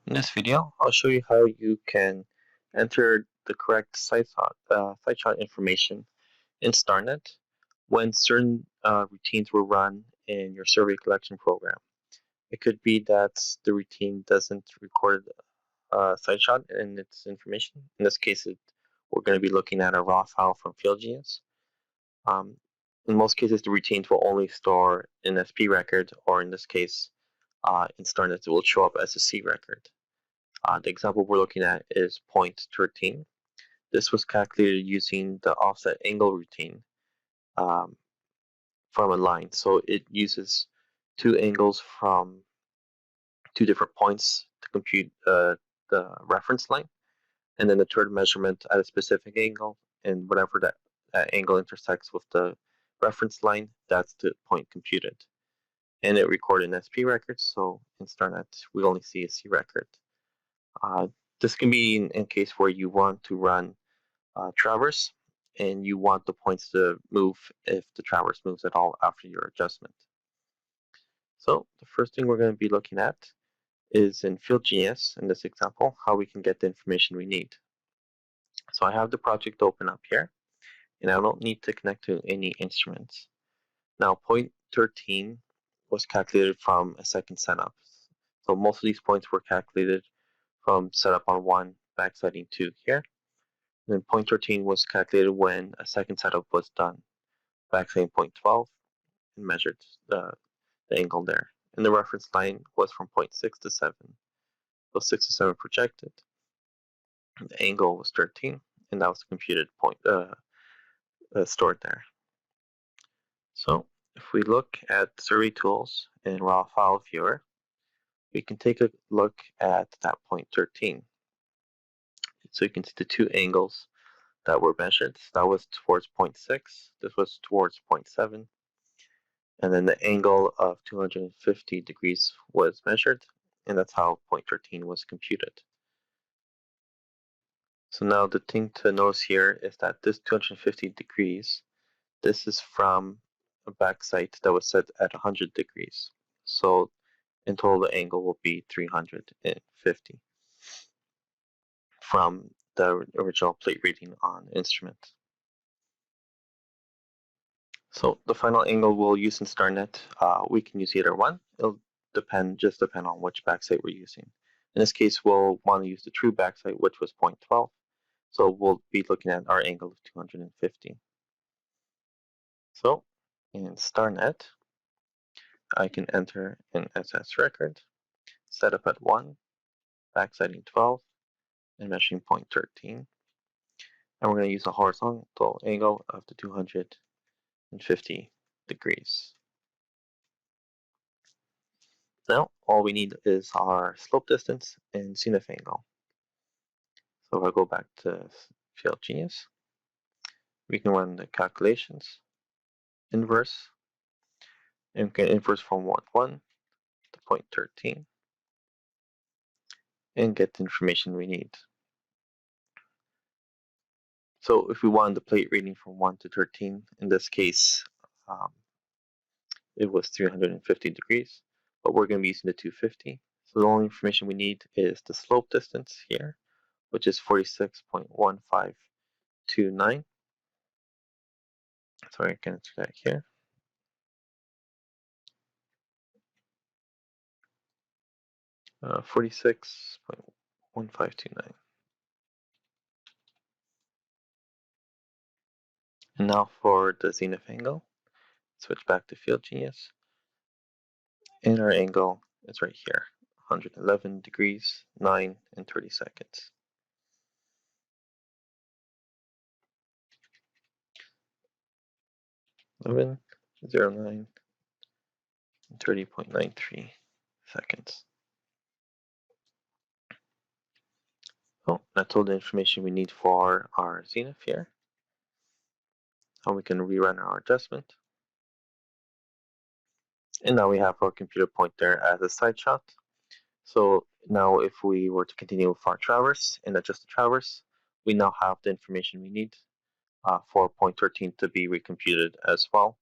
In this video, I'll show you how you can enter the correct SideShot information in StarNet when certain routines were run in your survey collection program. It could be that the routine doesn't record SideShot in its information. In this case, we're going to be looking at a raw file from FieldGenius. Um, in most cases, the routines will only store an SP record, or in this case, in StarNet, it will show up as a C record. The example we're looking at is point 13. This was calculated using the offset angle routine um, from a line. So it uses two angles from two different points to compute the reference line, and then the third measurement at a specific angle, and whatever that angle intersects with the reference line, that's the point computed. And it recorded an SP record, so in StarNet, we only see a C record. This can be in case where you want to run traverse and you want the points to move if the traverse moves at all after your adjustment. So the first thing we're going to be looking at is in FieldGenius, in this example, how we can get the information we need. So I have the project open up here, and I don't need to connect to any instruments. Now, point 13 was calculated from a second setup. So most of these points were calculated from setup on 1, backsliding 2 here. And then point 13 was calculated when a second setup was done, backsliding point 12, and measured the angle there. And the reference line was from point 6 to 7. So 6 to 7 projected. The angle was 13, and that was the computed point stored there. So if we look at survey tools in raw file viewer, we can take a look at that point 13. So you can see the two angles that were measured. That was towards 0.6, this was towards 0.7, and then the angle of 250 degrees was measured, and that's how point 13 was computed. So now the thing to notice here is that this 250 degrees, this is from a backside that was set at 100 degrees. So in total, the angle will be 350 from the original plate reading on instrument. So the final angle we'll use in StarNet, we can use either one. It'll just depend on which backside we're using. In this case, we'll want to use the true backside, which was 0.12. So we'll be looking at our angle of 250. So in StarNet, I can enter an SS record, set up at 1, backsliding 12, and measuring point 13. And we're going to use a horizontal angle of the 250 degrees. Now, all we need is our slope distance and zenith angle. So if I go back to FieldGenius, we can run the calculations, inverse, and we can inverse from 1 to point 13, and get the information we need. So if we want the plate reading from 1 to 13, in this case, it was 350 degrees, but we're going to be using the 250. So the only information we need is the slope distance here, which is 46.1529. So I can enter that here. Uh, 46.1529. And now for the zenith angle, switch back to FieldGenius. And our angle is right here, 111 degrees, 9 and 30 seconds. (11:09) and 30.93 seconds. Oh, that's all the information we need for our zenith here. Now we can rerun our adjustment. And now we have our computer point there as a side shot. So now if we were to continue with our traverse and adjust the traverse, we now have the information we need for point 13 to be recomputed as well.